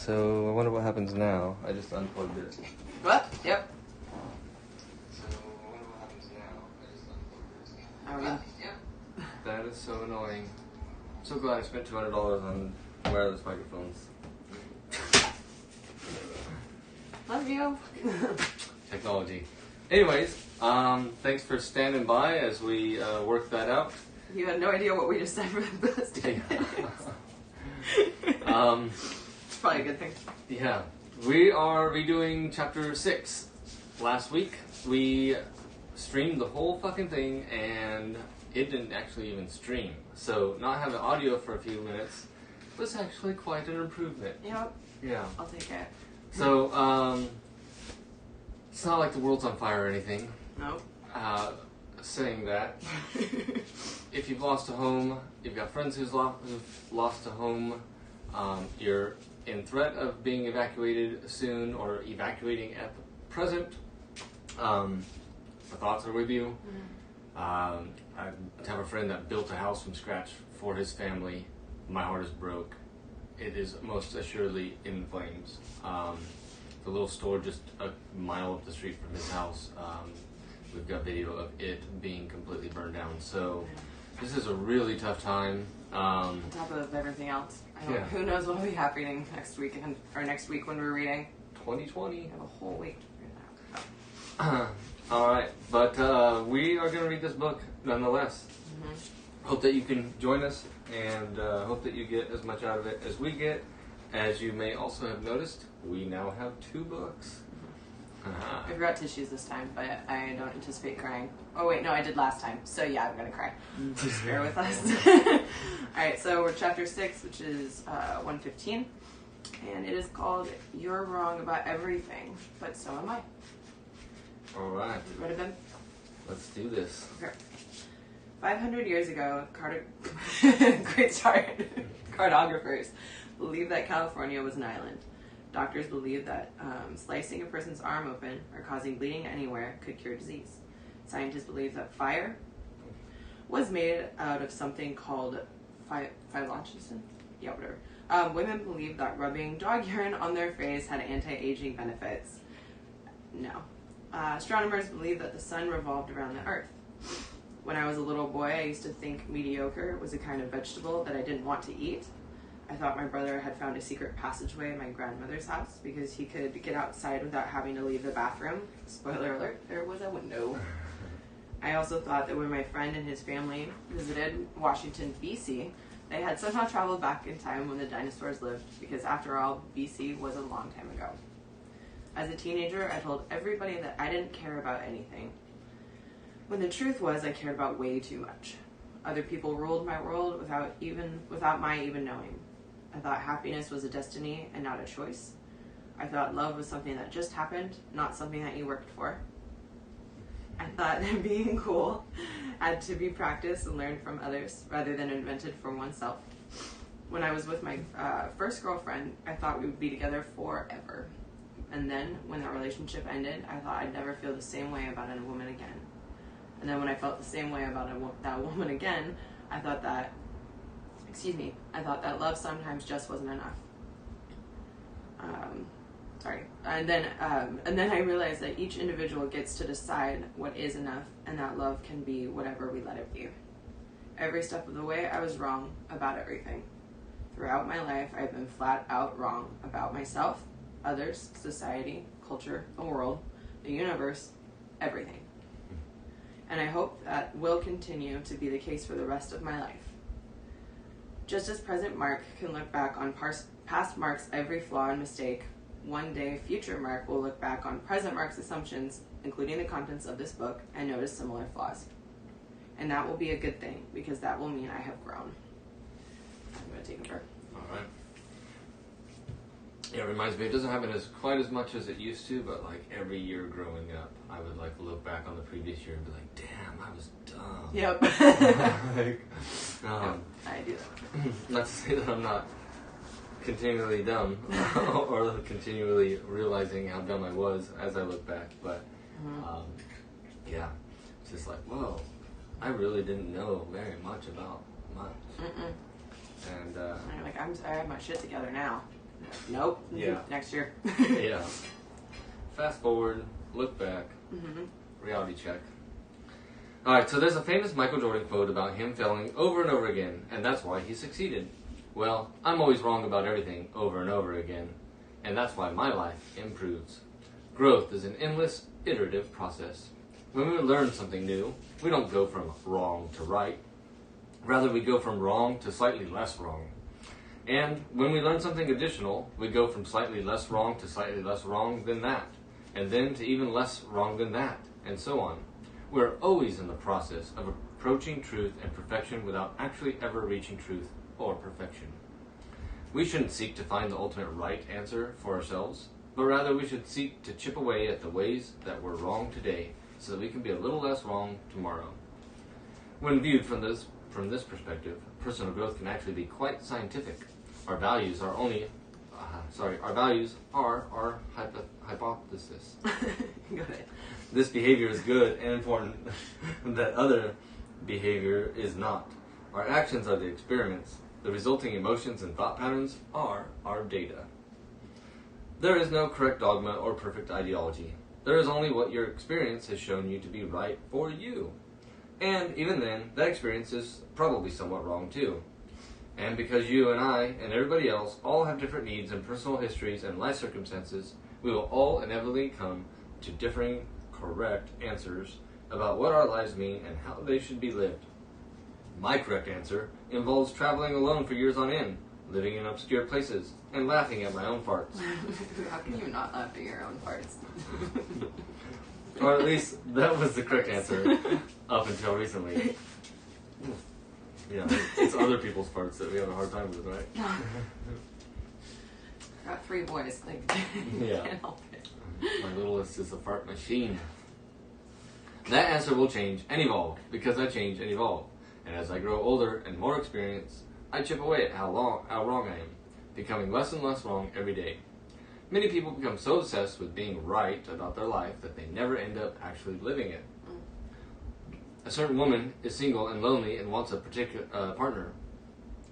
So I wonder what happens now. I just unplugged it. What? Yep. So I wonder what happens now. I just unplugged it. Are we good? Yep. That is so annoying. I'm so glad I spent $200 on wireless microphones. Love you. Technology. Anyways, thanks for standing by as we work that out. You had no idea what we just said for the past 10 minutes. It's probably a good thing. Yeah. We are redoing chapter 6. Last week, we streamed the whole fucking thing, and it didn't actually even stream. So, not having audio for a few minutes was actually quite an improvement. Yep. Yeah. I'll take it. So, it's not like the world's on fire or anything. Nope. Saying that, if you've lost a home, you've got friends who've lost a home, you're in threat of being evacuated soon or evacuating at the present, the thoughts are with you. I have a friend that built a house from scratch for his family. My heart is broke. It is most assuredly in flames. The little store just a mile up the street from his house, we've got video of it being completely burned down. So this is a really tough time. On top of everything else. Who knows what will be happening next weekend or next week when we're reading. 2020. We have a whole week to figure that out. Alright, but we are going to read this book nonetheless. Hope that you can join us, and hope that you get as much out of it as we get. As you may also have noticed, we now have 2 books. I forgot tissues this time, but I don't anticipate crying. Oh wait, no, I did last time. So yeah, I'm gonna cry. Just bear with us. Alright, so we're chapter 6, which is 115. And it is called You're Wrong About Everything, But So Am I. Alright. Ready, Ben? Let's do this. Okay. 500 years ago, great start. Cartographers believed that California was an island. Doctors believed that slicing a person's arm open or causing bleeding anywhere could cure disease. Scientists believed that fire was made out of something called phylloxera. Yeah, whatever. Women believed that rubbing dog urine on their face had anti-aging benefits. No. Astronomers believed that the sun revolved around the earth. When I was a little boy, I used to think mediocre was a kind of vegetable that I didn't want to eat. I thought my brother had found a secret passageway in my grandmother's house because he could get outside without having to leave the bathroom. Spoiler alert, there was a window. I also thought that when my friend and his family visited Washington, B.C., they had somehow traveled back in time when the dinosaurs lived, because after all, B.C. was a long time ago. As a teenager, I told everybody that I didn't care about anything, when the truth was I cared about way too much. Other people ruled my world without my even knowing. I thought happiness was a destiny and not a choice. I thought love was something that just happened, not something that you worked for. I thought that being cool had to be practiced and learned from others rather than invented for oneself. When I was with my first girlfriend, I thought we would be together forever. And then, when that relationship ended, I thought I'd never feel the same way about a woman again. And then when I felt the same way about that woman again, I thought that love sometimes just wasn't enough. And then I realized that each individual gets to decide what is enough, and that love can be whatever we let it be. Every step of the way, I was wrong about everything. Throughout my life, I've been flat out wrong about myself, others, society, culture, the world, the universe, everything. And I hope that will continue to be the case for the rest of my life. Just as present Mark can look back on past Mark's every flaw and mistake, one day future Mark will look back on present Mark's assumptions, including the contents of this book, and notice similar flaws. And that will be a good thing, because that will mean I have grown. I'm going to take over. Alright. Yeah, it reminds me, it doesn't happen quite as much as it used to, but like every year growing up, I would like look back on the previous year and be like, damn, I was dumb. Yep. I do that. Not to say that I'm not continually dumb or continually realizing how dumb I was as I look back, but yeah, it's just like, whoa, I really didn't know very much about much. And I'm like, I have my shit together now. Nope. Yeah. Next year. Yeah. Fast forward, look back, Mm-hmm. reality check. Alright, so there's a famous Michael Jordan quote about him failing over and over again, and that's why he succeeded. Well, I'm always wrong about everything over and over again, and that's why my life improves. Growth is an endless, iterative process. When we learn something new, we don't go from wrong to right. Rather, we go from wrong to slightly less wrong. And when we learn something additional, we go from slightly less wrong to slightly less wrong than that, and then to even less wrong than that, and so on. We're always in the process of approaching truth and perfection without actually ever reaching truth or perfection. We shouldn't seek to find the ultimate right answer for ourselves, but rather we should seek to chip away at the ways that we're wrong today so that we can be a little less wrong tomorrow. When viewed from this perspective, personal growth can actually be quite scientific. Our values are our hypothesis. Go ahead. This behavior is good and important, that other behavior is not. Our actions are the experiments. The resulting emotions and thought patterns are our data. There is no correct dogma or perfect ideology. There is only what your experience has shown you to be right for you. And even then, that experience is probably somewhat wrong too. And because you and I and everybody else all have different needs and personal histories and life circumstances, we will all inevitably come to differing correct answers about what our lives mean and how they should be lived. My correct answer involves traveling alone for years on end, living in obscure places, and laughing at my own farts. How can you not laugh at your own farts? Or at least that was the correct answer up until recently. Yeah, it's other people's farts that we have a hard time with, right? Got 3 boys. Like, Yeah. can't help it. My littlest is a fart machine. That answer will change and evolve because I change and evolve. And as I grow older and more experienced, I chip away at how wrong I am, becoming less and less wrong every day. Many people become so obsessed with being right about their life that they never end up actually living it. A certain woman is single and lonely and wants a particular partner,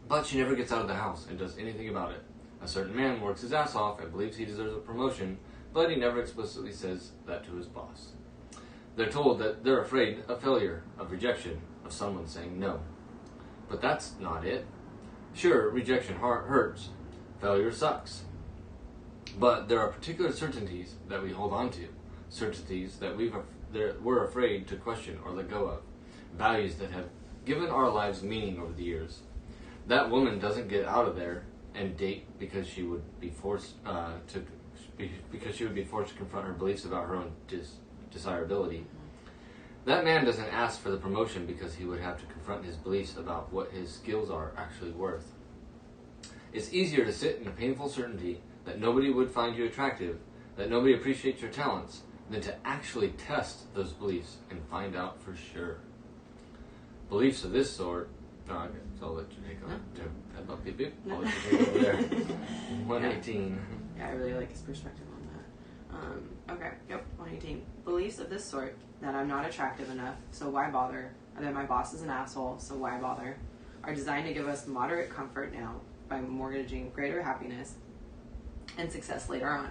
but she never gets out of the house and does anything about it. A certain man works his ass off and believes he deserves a promotion, but he never explicitly says that to his boss. They're told that they're afraid of failure, of rejection, of someone saying no. But that's not it. Sure, rejection hurts. Failure sucks. But there are particular certainties that we hold on to, certainties that we're afraid to question or let go of, values that have given our lives meaning over the years. That woman doesn't get out of there and date because she would be forced to confront her beliefs about her own desirability. That man doesn't ask for the promotion because he would have to confront his beliefs about what his skills are actually worth. It's easier to sit in a painful certainty that nobody would find you attractive, that nobody appreciates your talents, than to actually test those beliefs and find out for sure. Beliefs of this sort, so I'll let you take on. Beep, beep. I'll let you take over there. 118. Yeah, I really like his perspective on that. Okay, yep, 118. Beliefs of this sort, that I'm not attractive enough, so why bother? Or that my boss is an asshole, so why bother? Are designed to give us moderate comfort now by mortgaging greater happiness and success later on.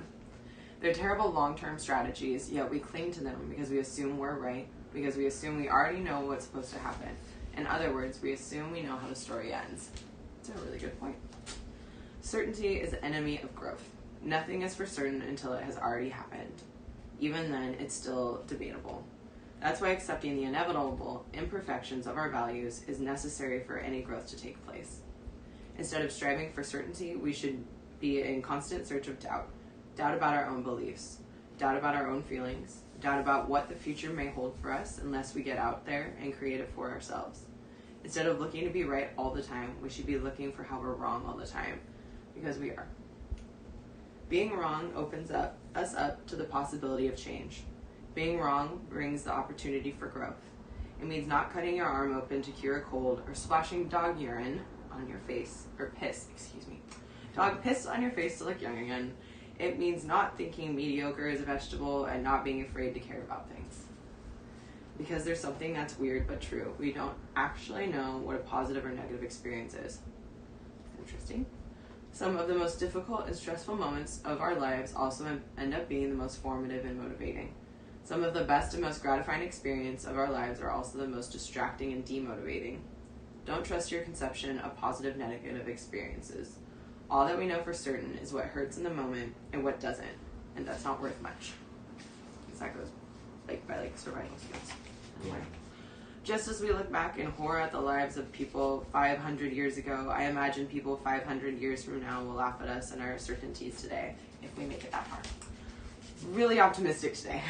They're terrible long-term strategies, yet we cling to them because we assume we're right, because we assume we already know what's supposed to happen. In other words, we assume we know how the story ends. That's a really good point. Certainty is the enemy of growth. Nothing is for certain until it has already happened. Even then, it's still debatable. That's why accepting the inevitable imperfections of our values is necessary for any growth to take place. Instead of striving for certainty, we should be in constant search of doubt. Doubt about our own beliefs, doubt about our own feelings, doubt about what the future may hold for us unless we get out there and create it for ourselves. Instead of looking to be right all the time, we should be looking for how we're wrong all the time, because we are. Being wrong opens us up to the possibility of change. Being wrong brings the opportunity for growth. It means not cutting your arm open to cure a cold or splashing dog urine on your face, or piss, dog piss on your face to look young again. It means not thinking mediocre is a vegetable and not being afraid to care about things. Because there's something that's weird but true. We don't actually know what a positive or negative experience is. Interesting. Some of the most difficult and stressful moments of our lives also end up being the most formative and motivating. Some of the best and most gratifying experiences of our lives are also the most distracting and demotivating. Don't trust your conception of positive negative experiences. All that we know for certain is what hurts in the moment and what doesn't, and that's not worth much. That goes by survival skills. Yeah. Just as we look back in horror at the lives of people 500 years ago, I imagine people 500 years from now will laugh at us and our certainties today, if we make it that far. Really optimistic today.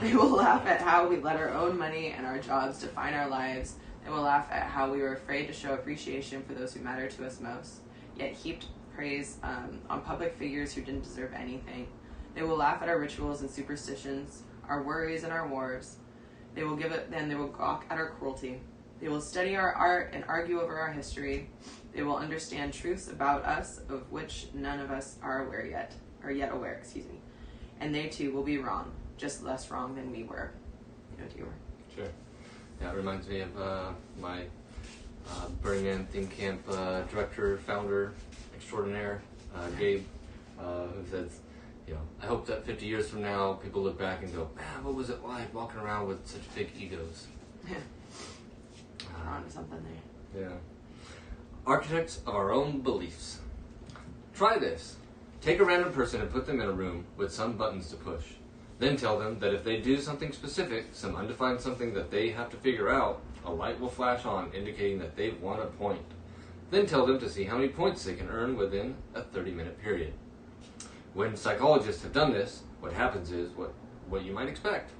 They will laugh at how we let our own money and our jobs define our lives. They will laugh at how we were afraid to show appreciation for those who matter to us most, yet heaped praise on public figures who didn't deserve anything. They will laugh at our rituals and superstitions, our worries and our wars. They will gawk at our cruelty. They will study our art and argue over our history. They will understand truths about us of which none of us are yet aware. And they too will be wrong, just less wrong than we were. You know what you were. Sure. Yeah, it reminds me of my Burning Man theme camp director, founder, extraordinaire, Gabe, who says, I hope that 50 years from now, people look back and go, man, what was it like walking around with such big egos? Yeah. We're on to something there. Yeah. Architects of our own beliefs. Try this. Take a random person and put them in a room with some buttons to push. Then tell them that if they do something specific, some undefined something that they have to figure out, a light will flash on indicating that they've won a point. Then tell them to see how many points they can earn within a 30-minute period. When psychologists have done this, what happens is what you might expect.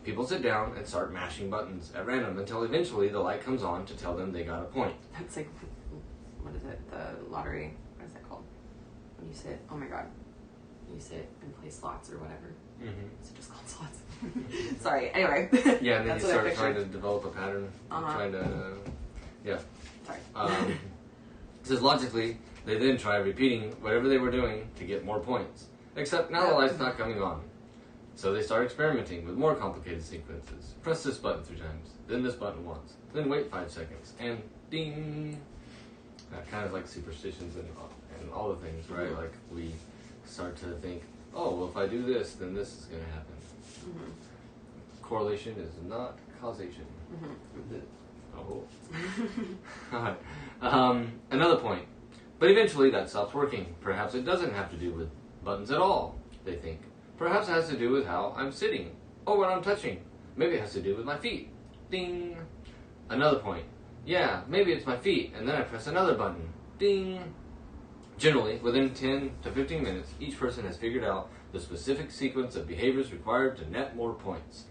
People sit down and start mashing buttons at random until eventually the light comes on to tell them they got a point. That's like, what is it? The lottery? What is that called? When you sit, oh my god. You sit and play slots or whatever. Mm-hmm. Is it just called slots? Sorry, anyway. Yeah, and then you start trying to develop a pattern. Trying to, yeah. Sorry. It says logically, they then try repeating whatever they were doing to get more points. Except now the light's not coming on. So they start experimenting with more complicated sequences. Press this button 3 times, then this button once, then wait 5 seconds, and ding! Kind of like superstitions and all the things, right? Mm-hmm. Like we start to think, oh, well, if I do this, then this is going to happen. Mm-hmm. Correlation is not causation. Oh. Another point. But eventually that stops working. Perhaps it doesn't have to do with buttons at all, they think. Perhaps it has to do with how I'm sitting, or what I'm touching. Maybe it has to do with my feet. Ding! Another point. Yeah, maybe it's my feet, and then I press another button. Ding! Generally, within 10 to 15 minutes, each person has figured out the specific sequence of behaviors required to net more points.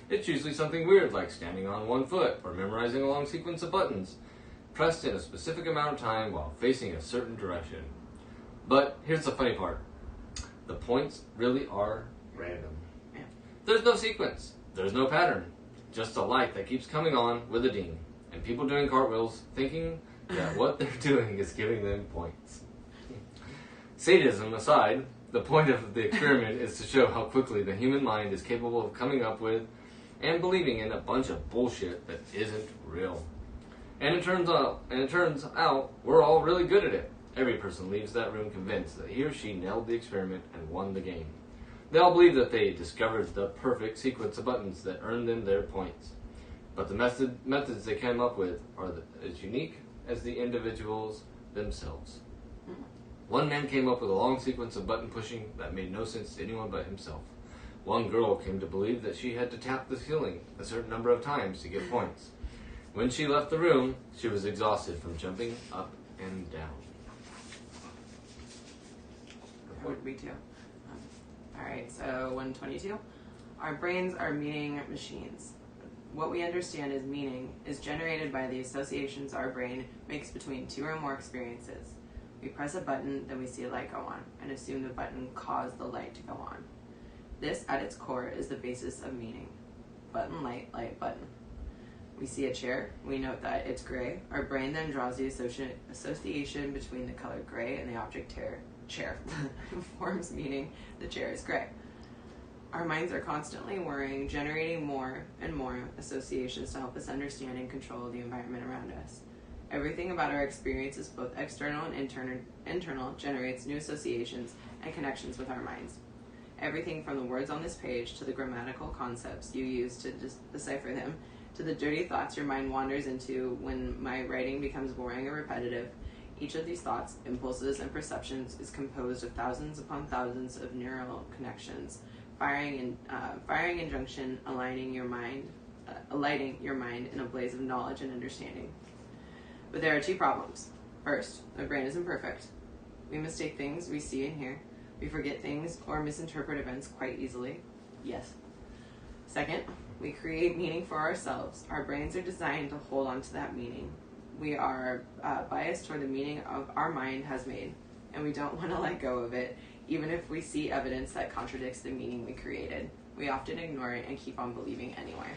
It's usually something weird like standing on one foot or memorizing a long sequence of buttons, pressed in a specific amount of time while facing a certain direction. But here's the funny part. The points really are random. Yeah. There's no sequence. There's no pattern. Just a light that keeps coming on with a ding. And people doing cartwheels thinking that what they're doing is giving them points. Sadism aside, the point of the experiment is to show how quickly the human mind is capable of coming up with and believing in a bunch of bullshit that isn't real. And it turns out we're all really good at it. Every person leaves that room convinced that he or she nailed the experiment and won the game. They all believe that they discovered the perfect sequence of buttons that earned them their points. But the methods they came up with are as unique as the individuals themselves. One man came up with a long sequence of button pushing that made no sense to anyone but himself. One girl came to believe that she had to tap the ceiling a certain number of times to get points. When she left the room, she was exhausted from jumping up and down. That would be too. Alright, so 122. Our brains are meaning machines. What we understand as meaning is generated by the associations our brain makes between 2 or more experiences. We press a button, then we see a light go on, and assume the button caused the light to go on. This, at its core, is the basis of meaning. Button, light, button. We see a chair, we note that it's gray. Our brain then draws the association between the color gray and the object chair. Forms meaning the chair is gray. Our minds are constantly worrying, generating more and more associations to help us understand and control the environment around us. Everything about our experiences, both external and internal, generates new associations and connections with our minds. Everything from the words on this page to the grammatical concepts you use to decipher them, to the dirty thoughts your mind wanders into when my writing becomes boring or repetitive. Each of these thoughts, impulses, and perceptions is composed of thousands upon thousands of neural connections, firing in junction, alighting your mind in a blaze of knowledge and understanding. But there are two problems. First, my brain isn't perfect. We mistake things we see and hear. We forget things or misinterpret events quite easily. Yes. Second, we create meaning for ourselves. Our brains are designed to hold on to that meaning. We are biased toward the meaning of our mind has made, and we don't want to let go of it, even if we see evidence that contradicts the meaning we created. We often ignore it and keep on believing anyway.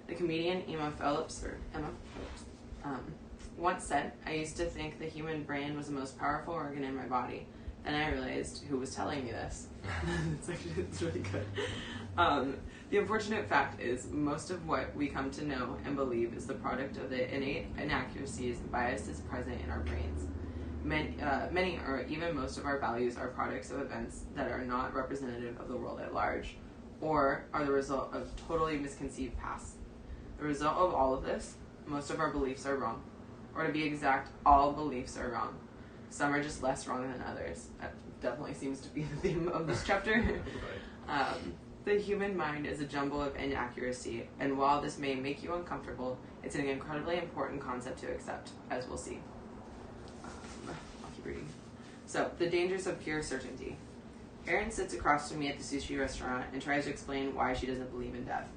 The comedian Emma Phillips once said, "I used to think the human brain was the most powerful organ in my body. Then I realized who was telling me this." It's really good. The unfortunate fact is most of what we come to know and believe is the product of the innate inaccuracies and biases present in our brains. Many or even most of our values are products of events that are not representative of the world at large, or are the result of totally misconceived pasts. The result of all of this, most of our beliefs are wrong. Or to be exact, all beliefs are wrong. Some are just less wrong than others. That definitely seems to be the theme of this chapter. The human mind is a jumble of inaccuracy, and while this may make you uncomfortable, it's an incredibly important concept to accept, as we'll see. I'll keep reading. So, the dangers of pure certainty. Erin sits across from me at the sushi restaurant and tries to explain why she doesn't believe in death.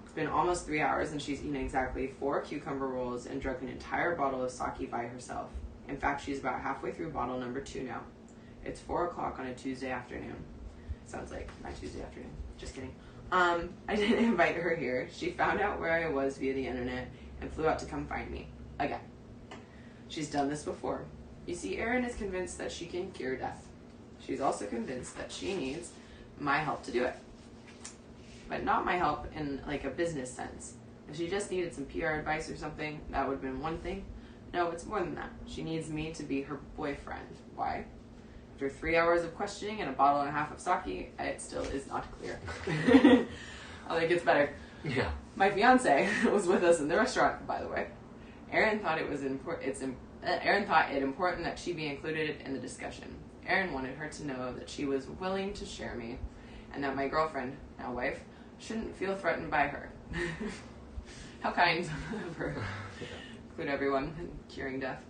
It's been almost 3 hours and she's eaten exactly 4 cucumber rolls and drunk an entire bottle of sake by herself. In fact, she's about halfway through bottle number 2 now. It's 4 o'clock on a Tuesday afternoon. Sounds like my Tuesday afternoon. Just kidding. I didn't invite her here. She found out where I was via the internet and flew out to come find me. Again. She's done this before. You see, Erin is convinced that she can cure death. She's also convinced that she needs my help to do it. But not my help in like a business sense. If she just needed some PR advice or something, that would have been one thing. No, it's more than that. She needs me to be her boyfriend. Why? After 3 hours of questioning and a bottle and a half of sake, it still is not clear. I think it's better. Yeah. My fiance was with us in the restaurant, by the way. Erin thought it important that she be included in the discussion. Erin wanted her to know that she was willing to share me, and that my girlfriend, now wife, shouldn't feel threatened by her. How kind of her. Include everyone in curing death.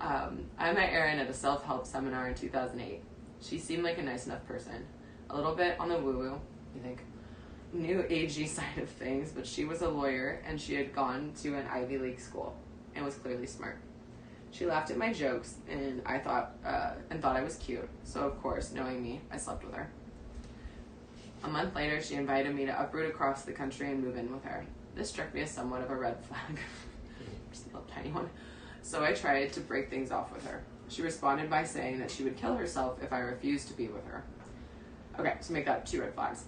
I met Erin at a self-help seminar in 2008. She seemed like a nice enough person. A little bit on the woo-woo, you think, new agey side of things, but she was a lawyer and she had gone to an Ivy League school and was clearly smart. She laughed at my jokes and thought I was cute. So of course, knowing me, I slept with her. A month later, she invited me to uproot across the country and move in with her. This struck me as somewhat of a red flag. Just a little tiny one. So I tried to break things off with her. She responded by saying that she would kill herself if I refused to be with her. Okay, so make that 2 red flags.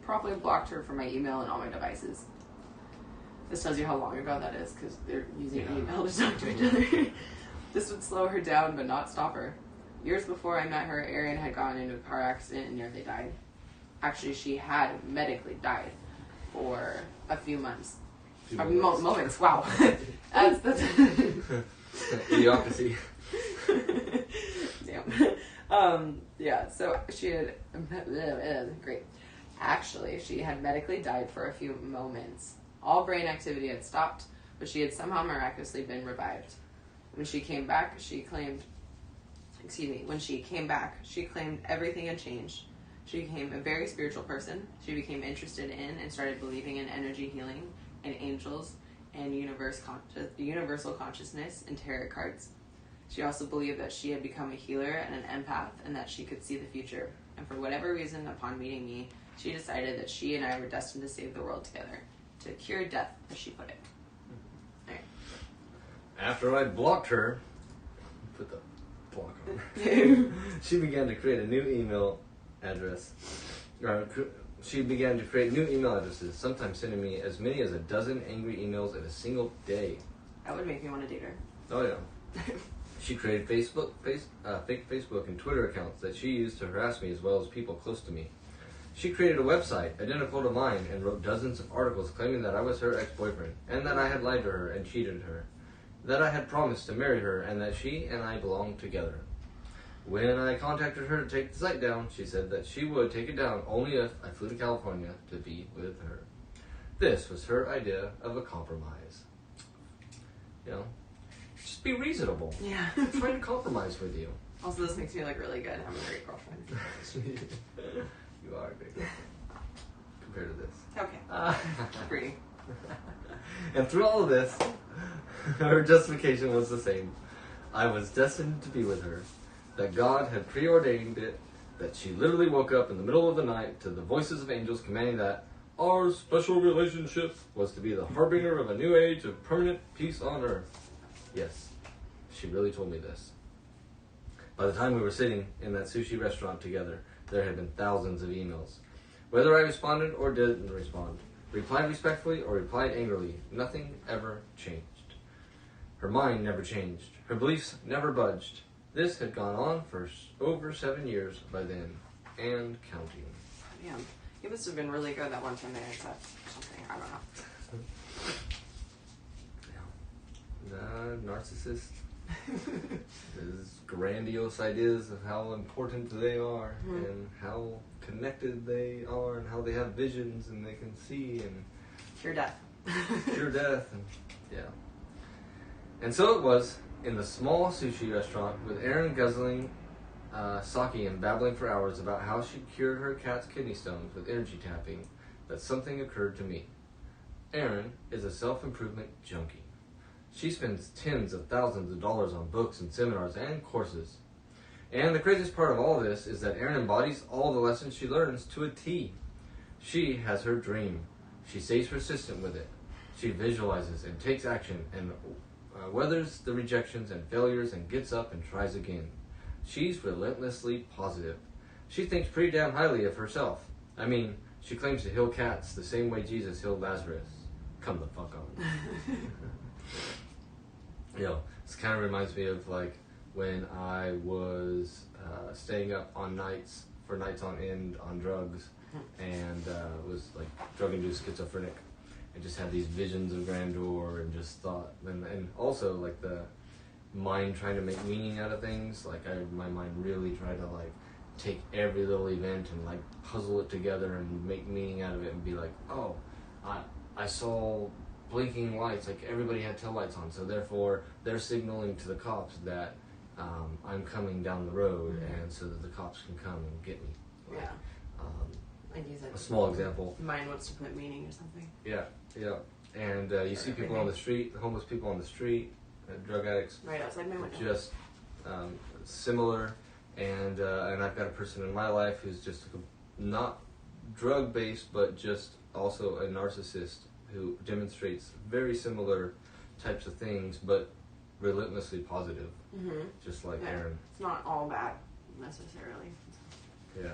Promptly blocked her from my email and all my devices. This tells you how long ago that is, because they're using email to talk to each other. This would slow her down, but not stop her. Years before I met her, Erin had gotten into a car accident and nearly died. Actually, she had medically died for a few months. Moments, wow. that's Idiocracy. Damn. Yeah, so she had, great. Actually, she had medically died for a few moments. All brain activity had stopped, but she had somehow miraculously been revived. When she came back, she claimed everything had changed. She became a very spiritual person. She became interested in and started believing in energy healing and angels and universal consciousness and tarot cards. She also believed that she had become a healer and an empath and that she could see the future. And for whatever reason, upon meeting me, she decided that she and I were destined to save the world together. To cure death, as she put it. All right. After I blocked her, put the block on her, she began to create a new email address. She began to create new email addresses, sometimes sending me as many as a dozen angry emails in a single day. That would make me want to date her. Oh yeah. She created fake Facebook and Twitter accounts that she used to harass me as well as people close to me. She created a website identical to mine and wrote dozens of articles claiming that I was her ex-boyfriend and that I had lied to her and cheated her, that I had promised to marry her and that she and I belonged together. When I contacted her to take the site down, she said that she would take it down only if I flew to California to be with her. This was her idea of a compromise. You know, just be reasonable. Yeah. Try to compromise with you. Also, this makes me look really good. I'm a great girlfriend. You are a great girlfriend. Compared to this. Okay. Agree. And through all of this, her justification was the same. I was destined to be with her. That God had preordained it. That she literally woke up in the middle of the night to the voices of angels commanding that our special relationship was to be the harbinger of a new age of permanent peace on earth. Yes, she really told me this. By the time we were sitting in that sushi restaurant together, there had been thousands of emails. Whether I responded or didn't respond, replied respectfully or replied angrily, nothing ever changed. Her mind never changed. Her beliefs never budged. This had gone on for over 7 years by then, and counting. Yeah. He must have been really good that one time they had sex or something. I don't know. Yeah. Narcissist. His grandiose ideas of how important they are and how connected they are and how they have visions and they can see and Cure death. Cure death and yeah. And so it was in the small sushi restaurant with Erin guzzling sake and babbling for hours about how she cured her cat's kidney stones with energy tapping that something occurred to me. Erin is a self-improvement junkie. She spends tens of thousands of dollars on books and seminars and courses. And the craziest part of all this is that Erin embodies all the lessons she learns to a T. She has her dream. She stays persistent with it. She visualizes and takes action and weathers the rejections and failures and gets up and tries again. She's relentlessly positive. She thinks pretty damn highly of herself. I mean, she claims to heal cats the same way Jesus healed Lazarus. Come the fuck on. You know, this kind of reminds me of like when I was staying up on nights for nights on end on drugs and was like drug-induced schizophrenic and just had these visions of grandeur and just thought and also like the mind trying to make meaning out of things. Like my mind really tried to like take every little event and like puzzle it together and make meaning out of it and be like, oh, I saw blinking lights, like everybody had tail lights on, so therefore they're signaling to the cops that I'm coming down the road, and so that the cops can come and get me. Like, I'd use it. A small example. Mind wants to put meaning or something. Yeah, yeah. And you see people on the street, homeless people on the street, drug addicts. Right outside my window. Just similar. And I've got a person in my life who's just not drug-based, but just also a narcissist who demonstrates very similar types of things, but relentlessly positive, just like Erin. It's not all bad, necessarily. Yeah.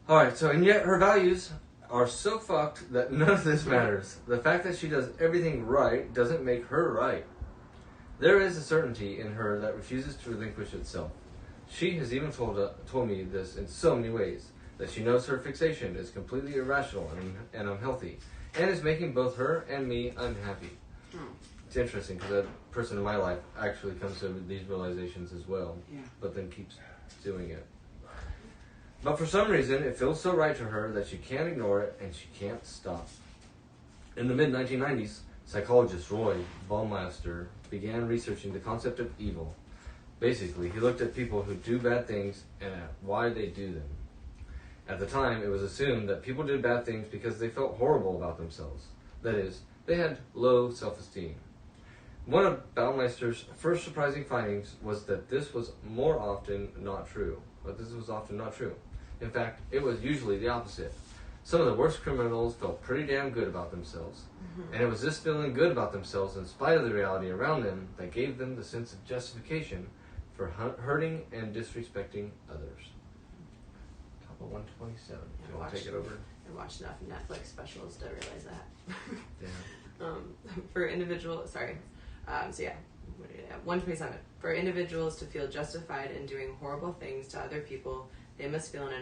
Alright, so, and yet her values are so fucked that none of this matters. The fact that she does everything right doesn't make her right. There is a certainty in her that refuses to relinquish itself. She has even told me this in so many ways, that she knows her fixation is completely irrational and unhealthy, and is making both her and me unhappy. It's interesting because that person in my life actually comes to these realizations as well, but then keeps doing it. But for some reason, it feels so right to her that she can't ignore it and she can't stop. In the mid-1990s, psychologist Roy Baumeister began researching the concept of evil. Basically, he looked at people who do bad things and at why they do them. At the time, it was assumed that people did bad things because they felt horrible about themselves. That is, they had low self-esteem. One of Baumeister's first surprising findings was that this was often not true. In fact, it was usually the opposite. Some of the worst criminals felt pretty damn good about themselves. And it was this feeling good about themselves in spite of the reality around them that gave them the sense of justification for hurting and disrespecting others. Top of 127. Do you want to take it over? I watched enough Netflix specials to realize that. Yeah. For individual, sorry. So yeah, 127. For individuals to feel justified in doing horrible things to other people, they must feel an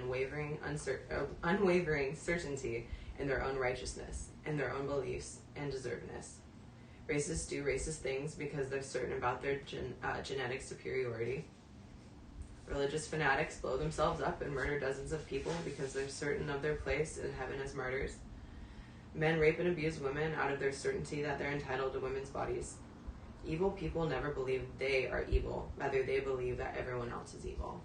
unwavering certainty in their own righteousness, in their own beliefs, and deservedness. Racists do racist things because they're certain about their genetic superiority. Religious fanatics blow themselves up and murder dozens of people because they're certain of their place in heaven as martyrs. Men rape and abuse women out of their certainty that they're entitled to women's bodies. Evil people never believe they are evil, rather they believe that everyone else is evil.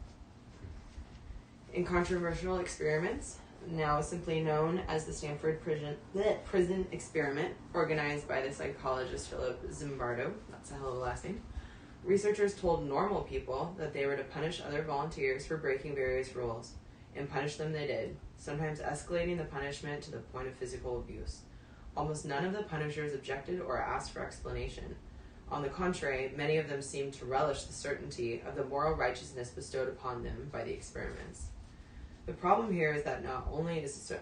In controversial experiments, now simply known as the Stanford prison experiment, organized by the psychologist Philip Zimbardo, that's a hell of a last name, researchers told normal people that they were to punish other volunteers for breaking various rules, and punish them they did, sometimes escalating the punishment to the point of physical abuse. Almost none of the punishers objected or asked for explanation. On the contrary, many of them seemed to relish the certainty of the moral righteousness bestowed upon them by the experiments. The problem here is that not only is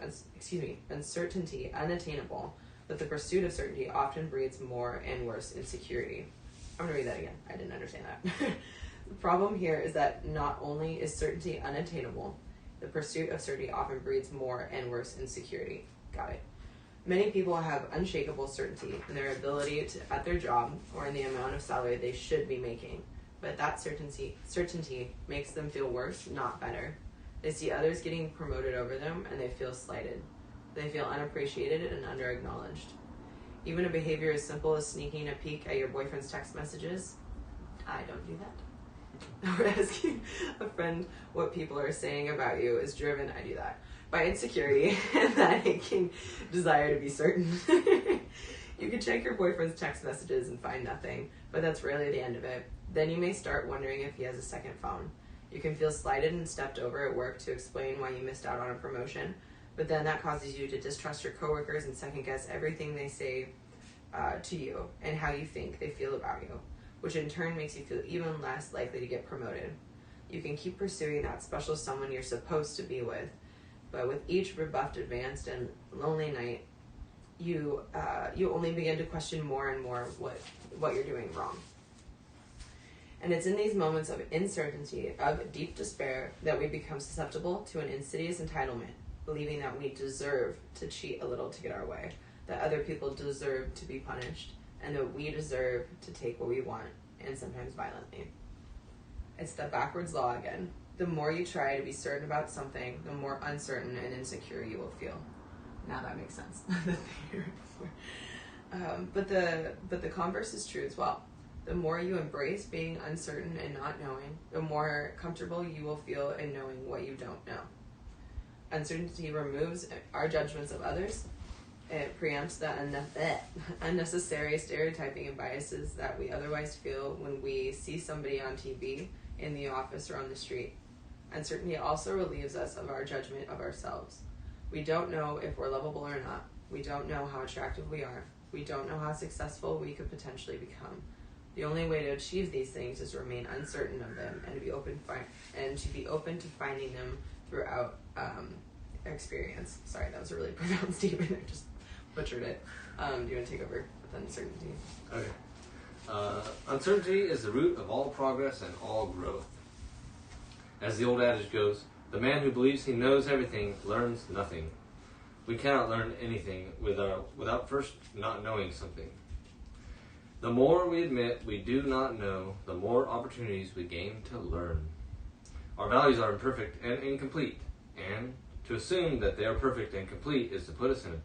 uncertainty unattainable, but the pursuit of certainty often breeds more and worse insecurity. I'm going to read that again. I didn't understand that. The problem here is that not only is certainty unattainable, the pursuit of certainty often breeds more and worse insecurity. Got it. Many people have unshakable certainty in their ability at their job or in the amount of salary they should be making, but that certainty makes them feel worse, not better. They see others getting promoted over them and they feel slighted. They feel unappreciated and underacknowledged. Even a behavior as simple as sneaking a peek at your boyfriend's text messages, I don't do that. Or asking a friend what people are saying about you is driven, I do that, by insecurity and that aching desire to be certain. You can check your boyfriend's text messages and find nothing, but that's rarely the end of it. Then you may start wondering if he has a second phone. You can feel slighted and stepped over at work to explain why you missed out on a promotion, but then that causes you to distrust your coworkers and second guess everything they say to you and how you think they feel about you, which in turn makes you feel even less likely to get promoted. You can keep pursuing that special someone you're supposed to be with, but with each rebuffed, advanced, and lonely night, you only begin to question more and more what you're doing wrong. And it's in these moments of uncertainty, of deep despair, that we become susceptible to an insidious entitlement, believing that we deserve to cheat a little to get our way, that other people deserve to be punished, and that we deserve to take what we want, and sometimes violently. It's the backwards law again. The more you try to be certain about something, the more uncertain and insecure you will feel. Now that makes sense. But the converse is true as well. The more you embrace being uncertain and not knowing, the more comfortable you will feel in knowing what you don't know. Uncertainty removes our judgments of others. It preempts the unnecessary stereotyping and biases that we otherwise feel when we see somebody on TV, in the office, or on the street. Uncertainty also relieves us of our judgment of ourselves. We don't know if we're lovable or not. We don't know how attractive we are. We don't know how successful we could potentially become. The only way to achieve these things is to remain uncertain of them and to be open to finding them throughout experience. Sorry, that was a really profound statement. I just butchered it. Do you want to take over with uncertainty? Okay. Uncertainty is the root of all progress and all growth. As the old adage goes, the man who believes he knows everything learns nothing. We cannot learn anything without first not knowing something. The more we admit we do not know, the more opportunities we gain to learn. Our values are imperfect and incomplete, and to assume that they are perfect and complete is to put us in a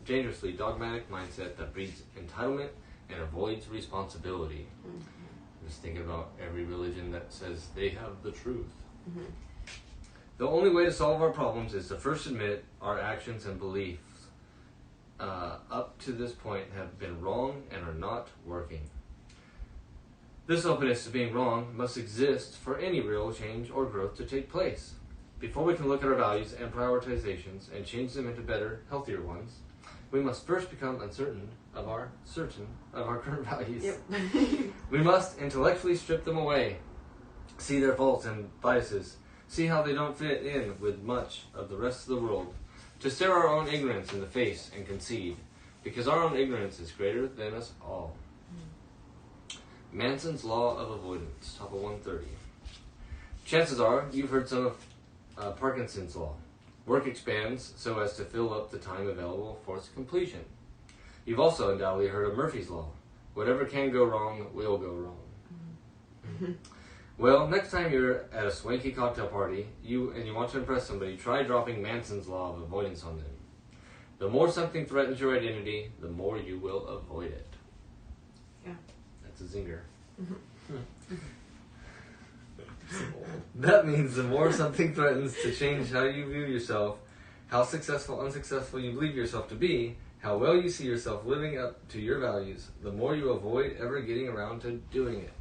dangerously dogmatic mindset that breeds entitlement and avoids responsibility. Mm-hmm. Just think about every religion that says they have the truth. Mm-hmm. The only way to solve our problems is to first admit our actions and beliefs up to this point have been wrong and are not working. This openness to being wrong must exist for any real change or growth to take place. Before we can look at our values and prioritizations and change them into better, healthier ones, we must first become uncertain of our current values. Yep. We must intellectually strip them away, see their faults and biases, see how they don't fit in with much of the rest of the world, to stare our own ignorance in the face and concede. because our own ignorance is greater than us all. Manson's Law of Avoidance, top of 130. Chances are you've heard some of Parkinson's Law. Work expands so as to fill up the time available for its completion. You've also undoubtedly heard of Murphy's Law. Whatever can go wrong will go wrong. Well, next time you're at a swanky cocktail party you want to impress somebody, try dropping Manson's Law of Avoidance on them. The more something threatens your identity, the more you will avoid it. Yeah. That's a zinger. That means the more something threatens to change how you view yourself, how successful, unsuccessful you believe yourself to be, how well you see yourself living up to your values, the more you avoid ever getting around to doing it.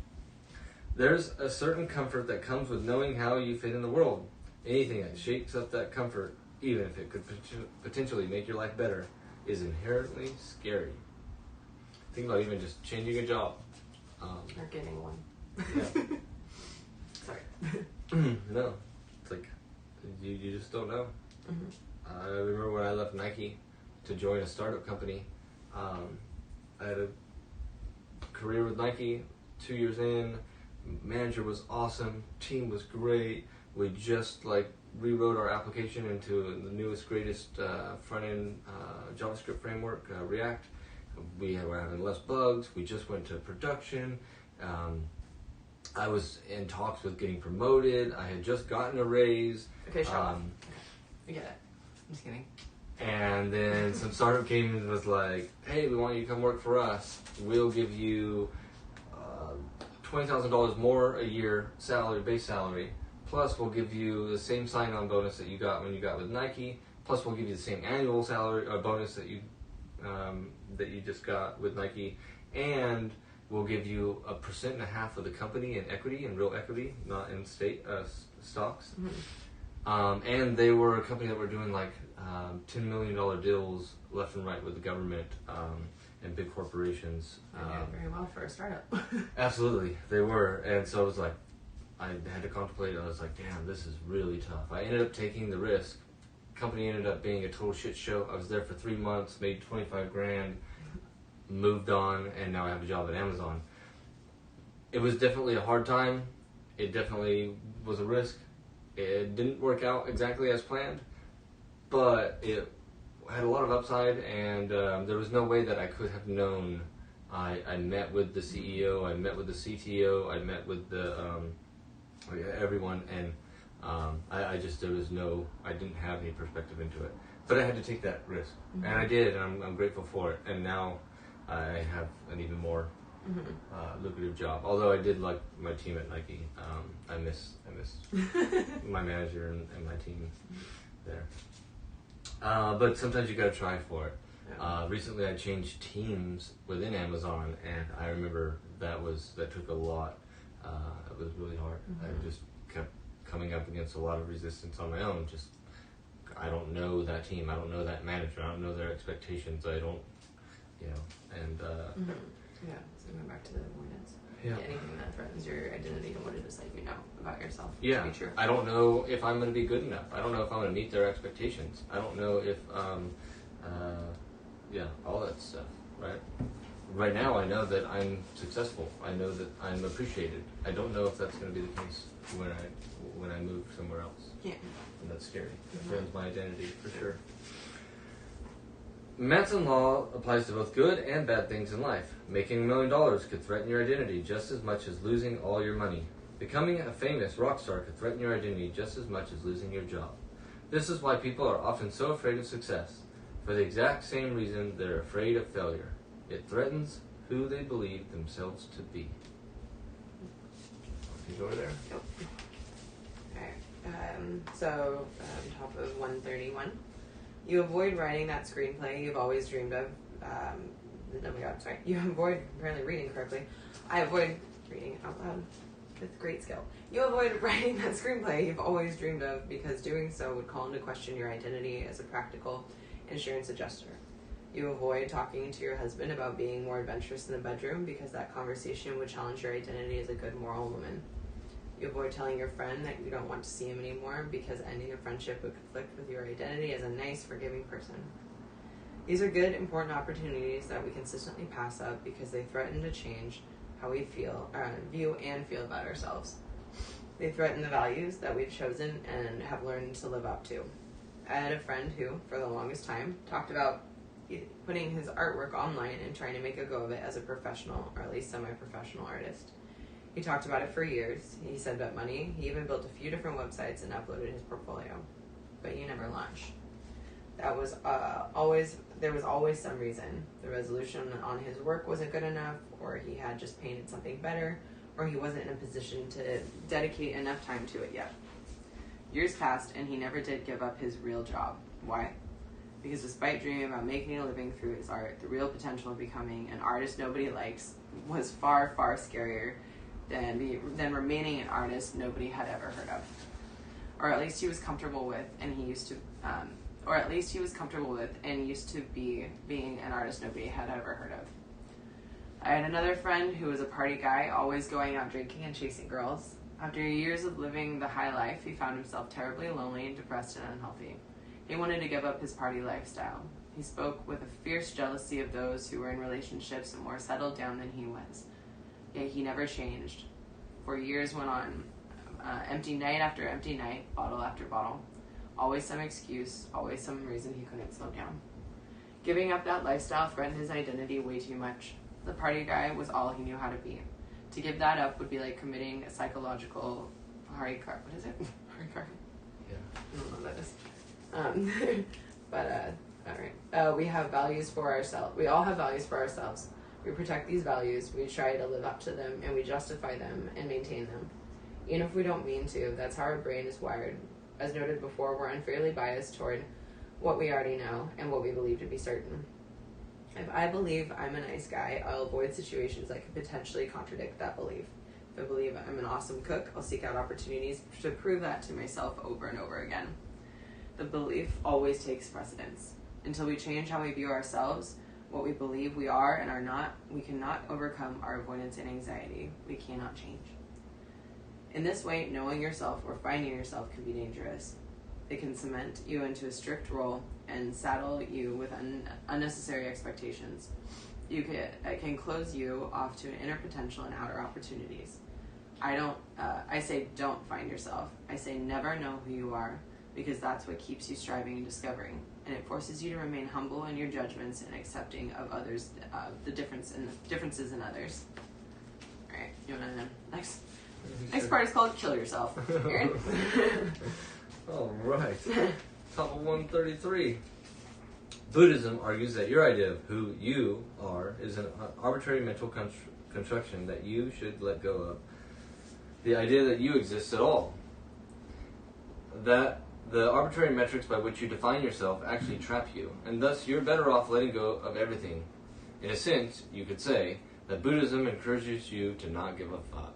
There's a certain comfort that comes with knowing how you fit in the world. Anything that shakes up that comfort, even if it could potentially make your life better, is inherently scary. Think about even just changing a job. Or getting one. Yeah. Sorry. No. It's like, you just don't know. I remember when I left Nike to join a startup company. I had a career with Nike, 2 years in. Manager was awesome. Team was great. We just rewrote our application into the newest, greatest front-end JavaScript framework, React. We were having less bugs. We just went to production. I was in talks with getting promoted. I had just gotten a raise. Okay, shut up. I get it. I'm just kidding. And then some startup came and was like, hey, we want you to come work for us. We'll give you $20,000 more a year base salary. Plus, we'll give you the same sign-on bonus that you got when you got with Nike. Plus, we'll give you the same annual salary bonus that you just got with Nike. And we'll give you 1.5% of the company in equity, in real equity, not in stocks. And they were a company that were doing $10 million deals left and right with the government and big corporations. They did very well for a startup. Absolutely, they were. And so I was like, I had to contemplate. I was like, damn, this is really tough. I ended up taking the risk. Company ended up being a total shit show. I was there for 3 months, made $25,000, moved on, and now I have a job at Amazon. It was definitely a hard time. It definitely was a risk. It didn't work out exactly as planned, but it had a lot of upside, and there was no way that I could have known. I met with the CEO, I met with the CTO, I met with the everyone, and I didn't have any perspective into it. But I had to take that risk, and I did, and I'm grateful for it. And now I have an even more lucrative job. Although I did like my team at Nike, I miss my manager and my team there. But sometimes you gotta try for it. Recently, I changed teams within Amazon, and I remember that took a lot. It was really hard. I just kept coming up against a lot of resistance on my own. I don't know that team. I don't know that manager. I don't know their expectations. I don't, and. Yeah, so going back to the avoidance. Yeah. Anything that threatens your identity and what it is that you know about yourself to be true. I don't know if I'm going to be good enough. I don't know if I'm going to meet their expectations. I don't know if, all that stuff, right? Right now, I know that I'm successful. I know that I'm appreciated. I don't know if that's going to be the case when I move somewhere else. Yeah. And that's scary. It threatens my identity, for sure. Manson Law applies to both good and bad things in life. Making $1 million could threaten your identity just as much as losing all your money. Becoming a famous rock star could threaten your identity just as much as losing your job. This is why people are often so afraid of success. For the exact same reason they're afraid of failure. It threatens who they believe themselves to be. Can you go over there? Yep. Alright. Top of 131. You avoid writing that screenplay you've always dreamed of. You avoid apparently reading correctly. I avoid reading out loud with great skill. You avoid writing that screenplay you've always dreamed of because doing so would call into question your identity as a practical insurance adjuster. You avoid talking to your husband about being more adventurous in the bedroom because that conversation would challenge your identity as a good moral woman. You avoid telling your friend that you don't want to see him anymore because ending a friendship would conflict with your identity as a nice, forgiving person. These are good, important opportunities that we consistently pass up because they threaten to change how we view and feel about ourselves. They threaten the values that we've chosen and have learned to live up to. I had a friend who, for the longest time, talked about putting his artwork online and trying to make a go of it as a professional, or at least semi-professional artist. He talked about it for years. He said about money. He even built a few different websites and uploaded his portfolio. But he never launched. There was always some reason. The resolution on his work wasn't good enough, or he had just painted something better, or he wasn't in a position to dedicate enough time to it yet. Years passed, and he never did give up his real job. Why? Because despite dreaming about making a living through his art, the real potential of becoming an artist nobody likes was far, far scarier than remaining an artist nobody had ever heard of. Or at least he was comfortable with, and he used to be being an artist nobody had ever heard of. I had another friend who was a party guy, always going out drinking and chasing girls. After years of living the high life, he found himself terribly lonely, depressed, and unhealthy. He wanted to give up his party lifestyle. He spoke with a fierce jealousy of those who were in relationships and more settled down than he was. Yet he never changed. For years went on, empty night after empty night, bottle after bottle. Always some excuse, always some reason he couldn't slow down. Giving up that lifestyle threatened his identity way too much. The party guy was all he knew how to be. To give that up would be like committing a psychological harikar. What is it? Harikar? Yeah. I don't know what that is. All right. We have values for ourselves. We all have values for ourselves. We protect these values. We try to live up to them, and we justify them and maintain them. Even if we don't mean to, that's how our brain is wired. As noted before, we're unfairly biased toward what we already know and what we believe to be certain. If I believe I'm a nice guy, I'll avoid situations that could potentially contradict that belief. If I believe I'm an awesome cook, I'll seek out opportunities to prove that to myself over and over again. The belief always takes precedence. Until we change how we view ourselves, what we believe we are and are not, we cannot overcome our avoidance and anxiety. We cannot change. In this way, knowing yourself or finding yourself can be dangerous. It can cement you into a strict role and saddle you with unnecessary expectations. It can close you off to an inner potential and outer opportunities. I say don't find yourself. I say never know who you are, because that's what keeps you striving and discovering, and it forces you to remain humble in your judgments and accepting of others, the differences in others. All right, you want to next part is called "Kill Yourself." Aaron. All right. Top of 133. Buddhism argues that your idea of who you are is an arbitrary mental construction that you should let go of. The idea that you exist at all. That the arbitrary metrics by which you define yourself actually trap you, and thus you're better off letting go of everything. In a sense, you could say that Buddhism encourages you to not give a fuck.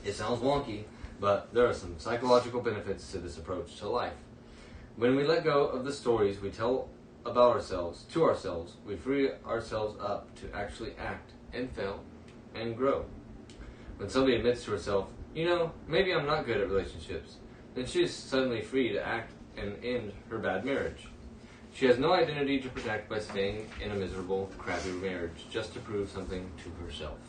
It sounds wonky, but there are some psychological benefits to this approach to life. When we let go of the stories we tell about ourselves to ourselves, we free ourselves up to actually act and fail and grow. When somebody admits to herself, maybe I'm not good at relationships, then she is suddenly free to act and end her bad marriage. She has no identity to protect by staying in a miserable, crappy marriage just to prove something to herself.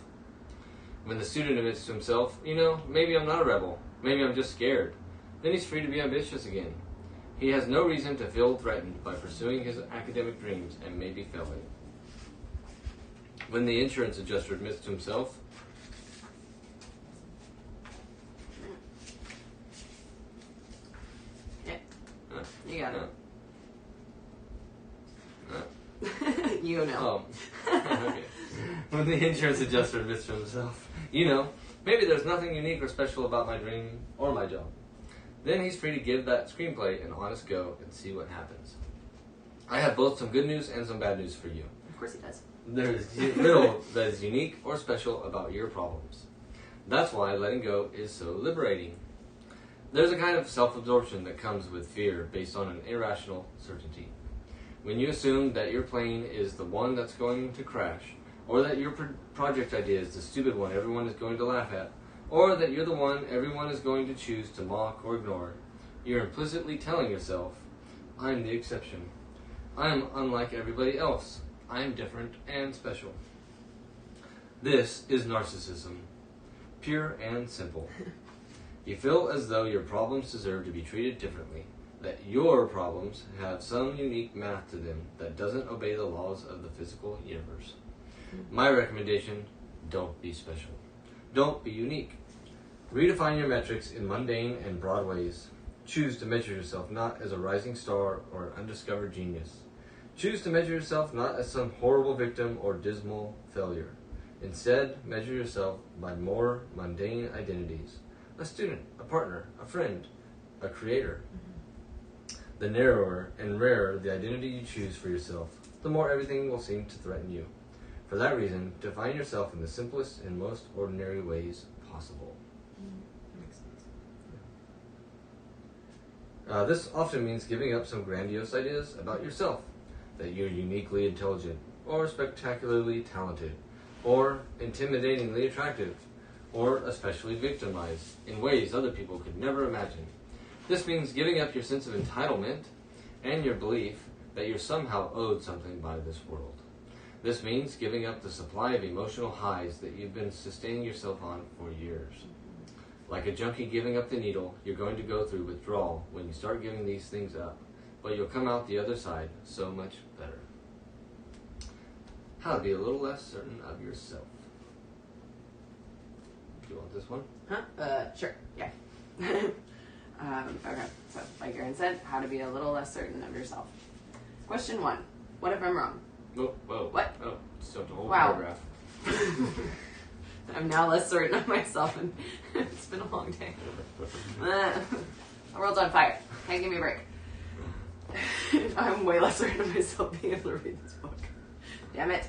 When the student admits to himself, maybe I'm not a rebel, maybe I'm just scared, then he's free to be ambitious again. He has no reason to feel threatened by pursuing his academic dreams and maybe failing. When the insurance adjuster admits to himself, you got it. You know. Okay. When the insurance adjuster admits to himself, maybe there's nothing unique or special about my dream or my job. Then he's free to give that screenplay an honest go and see what happens. I have both some good news and some bad news for you. Of course he does. There is little that is unique or special about your problems. That's why letting go is so liberating. There's a kind of self-absorption that comes with fear based on an irrational certainty. When you assume that your plane is the one that's going to crash, or that your project idea is the stupid one everyone is going to laugh at, or that you're the one everyone is going to choose to mock or ignore, you're implicitly telling yourself, I'm the exception. I am unlike everybody else. I am different and special. This is narcissism, pure and simple. You feel as though your problems deserve to be treated differently, that your problems have some unique math to them that doesn't obey the laws of the physical universe. My recommendation, don't be special. Don't be unique. Redefine your metrics in mundane and broad ways. Choose to measure yourself not as a rising star or an undiscovered genius. Choose to measure yourself not as some horrible victim or dismal failure. Instead, measure yourself by more mundane identities. A student, a partner, a friend, a creator. The narrower and rarer the identity you choose for yourself, the more everything will seem to threaten you. For that reason, define yourself in the simplest and most ordinary ways possible. Makes sense. This often means giving up some grandiose ideas about yourself, that you're uniquely intelligent, or spectacularly talented, or intimidatingly attractive, or especially victimized in ways other people could never imagine. This means giving up your sense of entitlement and your belief that you're somehow owed something by this world. This means giving up the supply of emotional highs that you've been sustaining yourself on for years. Like a junkie giving up the needle, you're going to go through withdrawal when you start giving these things up, but you'll come out the other side so much better. How to be a little less certain of yourself. Do you want this one? Sure, yeah. Okay, so like Aaron said, how to be a little less certain of yourself. Question 1. What if I'm wrong? Whoa. What? Oh, just a whole Wow. paragraph. I'm now less certain of myself, and it's been a long day. The world's on fire. Can't give me a break. I'm way less certain of myself being able to read this book. Damn it.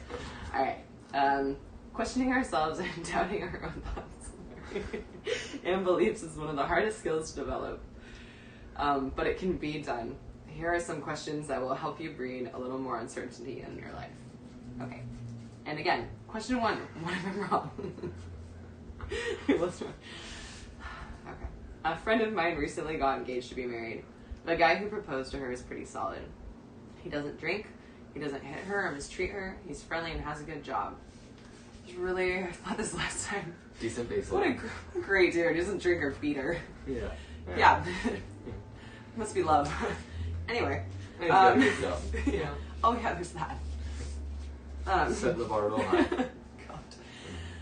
Alright. Questioning ourselves and doubting our own thoughts and beliefs is one of the hardest skills to develop. But it can be done. Here are some questions that will help you breed a little more uncertainty in your life. Okay. And again, question 1. What if I'm wrong? What's wrong? Okay. A friend of mine recently got engaged to be married. The guy who proposed to her is pretty solid. He doesn't drink. He doesn't hit her or mistreat her. He's friendly and has a good job. I thought this last time. Decent baseline. What a great dude. He doesn't drink or beat her. Yeah. Yeah. Must be love. Anyway. And he's got a good job. Yeah. Oh yeah, there's that. Set the bar real high. God.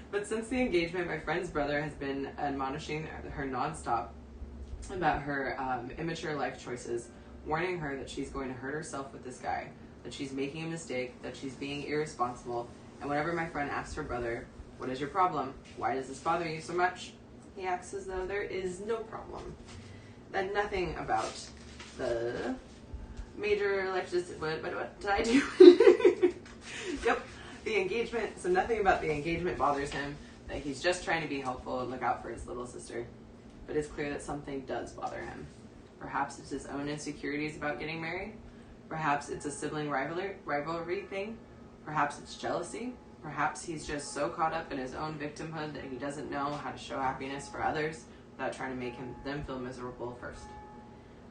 But since the engagement, my friend's brother has been admonishing her nonstop about her immature life choices, warning her that she's going to hurt herself with this guy, that she's making a mistake, that she's being irresponsible. And whenever my friend asks her brother, "What is your problem? Why does this bother you so much?" he acts as though there is no problem. That nothing about the major life what did I do? Yep, the engagement. So nothing about the engagement bothers him. That he's just trying to be helpful and look out for his little sister. But it's clear that something does bother him. Perhaps it's his own insecurities about getting married. Perhaps it's a sibling rivalry thing. Perhaps it's jealousy. Perhaps he's just so caught up in his own victimhood that he doesn't know how to show happiness for others without trying to make them feel miserable first.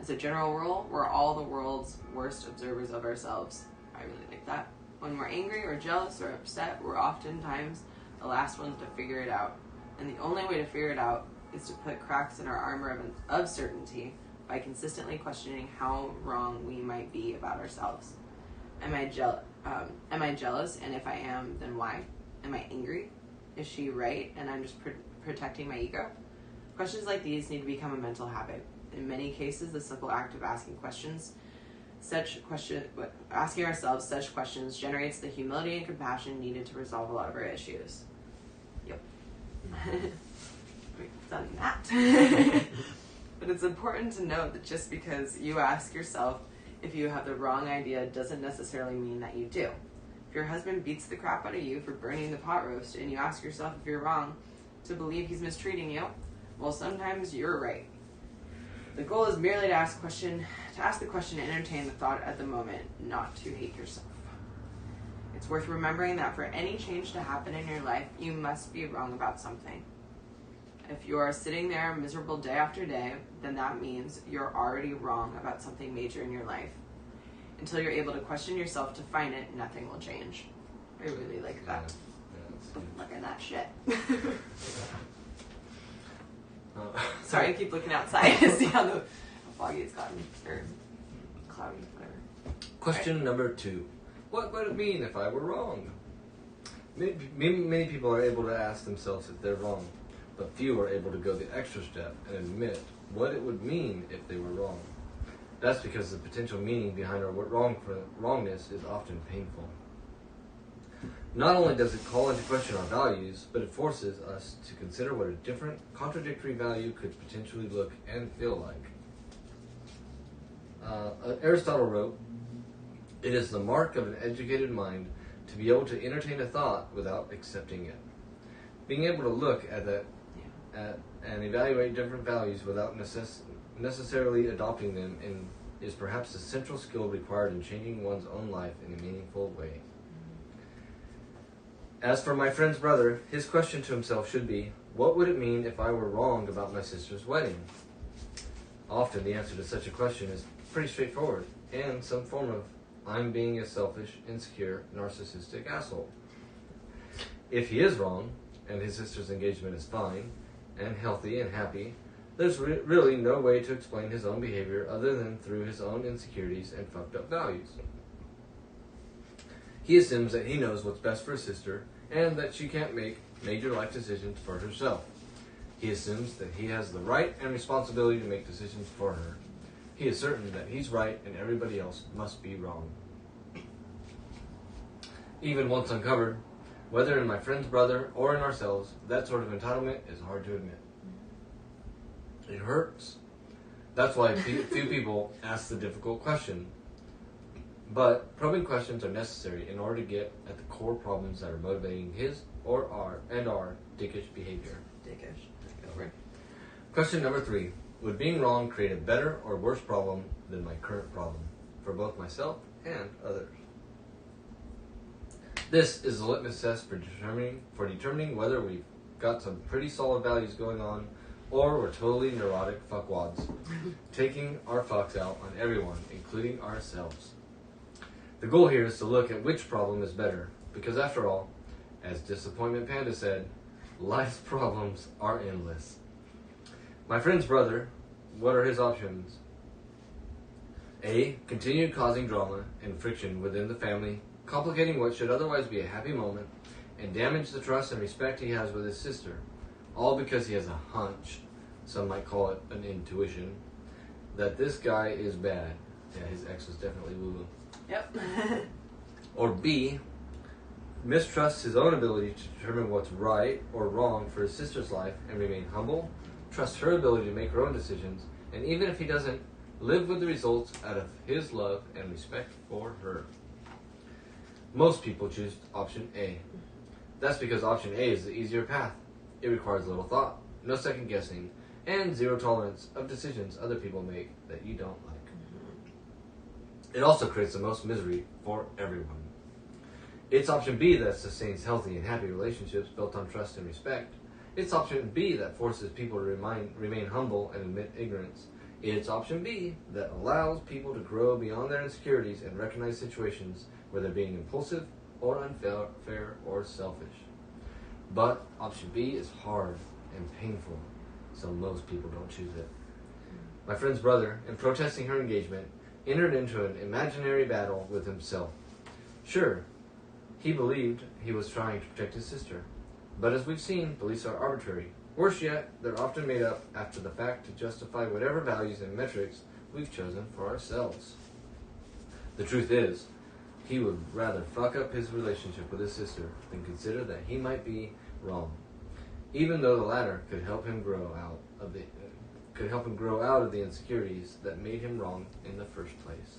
As a general rule, we're all the world's worst observers of ourselves. I really like that. When we're angry or jealous or upset, we're oftentimes the last ones to figure it out. And the only way to figure it out is to put cracks in our armor of certainty by consistently questioning how wrong we might be about ourselves. Am I jealous? And if I am, then why? Am I angry? Is she right? And I'm just protecting my ego? Questions like these need to become a mental habit. In many cases, the simple act of asking ourselves such questions generates the humility and compassion needed to resolve a lot of our issues. Yep. We've done that. But it's important to note that just because you ask yourself if you have the wrong idea doesn't necessarily mean that you do. If your husband beats the crap out of you for burning the pot roast and you ask yourself if you're wrong to believe he's mistreating you, well, sometimes you're right. The goal is merely to ask the question and entertain the thought at the moment, not to hate yourself. It's worth remembering that for any change to happen in your life, you must be wrong about something. If you are sitting there miserable day after day, then that means you're already wrong about something major in your life. Until you're able to question yourself to find it, nothing will change. I really like that. Yeah, Look at that shit. uh, Sorry, I keep looking outside to see how foggy it's gotten. Or cloudy, whatever. Question number 2. What would it mean if I were wrong? Many people are able to ask themselves if they're wrong, but few are able to go the extra step and admit what it would mean if they were wrong. That's because the potential meaning behind our wrongness is often painful. Not only does it call into question our values, but it forces us to consider what a different, contradictory value could potentially look and feel like. Aristotle wrote, "It is the mark of an educated mind to be able to entertain a thought without accepting it." Being able to look at and evaluate different values without necessarily adopting them is perhaps the central skill required in changing one's own life in a meaningful way. As for my friend's brother, his question to himself should be, what would it mean if I were wrong about my sister's wedding? Often the answer to such a question is pretty straightforward, and some form of, I'm being a selfish, insecure, narcissistic asshole. If he is wrong, and his sister's engagement is fine, and healthy and happy, there's really no way to explain his own behavior other than through his own insecurities and fucked up values. He assumes that he knows what's best for his sister, and that she can't make major life decisions for herself. He assumes that he has the right and responsibility to make decisions for her. He is certain that he's right and everybody else must be wrong. Even once uncovered, whether in my friend's brother or in ourselves, that sort of entitlement is hard to admit. It hurts. That's why few people ask the difficult question. But probing questions are necessary in order to get at the core problems that are motivating his or our dickish behavior. Dickish. Go over. Question number 3. Would being wrong create a better or worse problem than my current problem for both myself and others? This is the litmus test for determining whether we've got some pretty solid values going on or we're totally neurotic fuckwads, taking our fucks out on everyone, including ourselves. The goal here is to look at which problem is better, because after all, as Disappointment Panda said, life's problems are endless. My friend's brother, what are his options? A. Continue causing drama and friction within the family, complicating what should otherwise be a happy moment, and damage the trust and respect he has with his sister, all because he has a hunch, some might call it an intuition, that this guy is bad. Yeah, his ex was definitely woo-woo. Yep. Or B. Mistrusts his own ability to determine what's right or wrong for his sister's life and remain humble, trust her ability to make her own decisions, and even if he doesn't, live with the results out of his love and respect for her. Most people choose option A. That's because option A is the easier path. It requires little thought, no second guessing, and zero tolerance of decisions other people make that you don't like. It also creates the most misery for everyone. It's option B that sustains healthy and happy relationships built on trust and respect. It's option B that forces people to remain humble and admit ignorance. It's option B that allows people to grow beyond their insecurities and recognize situations where they're being impulsive or unfair or selfish. But option B is hard and painful, so most people don't choose it. My friend's brother, in protesting her engagement, entered into an imaginary battle with himself. Sure, he believed he was trying to protect his sister, but as we've seen, beliefs are arbitrary. Worse yet, they're often made up after the fact to justify whatever values and metrics we've chosen for ourselves. The truth is, he would rather fuck up his relationship with his sister than consider that he might be wrong, even though the latter could help him grow out of the insecurities that made him wrong in the first place.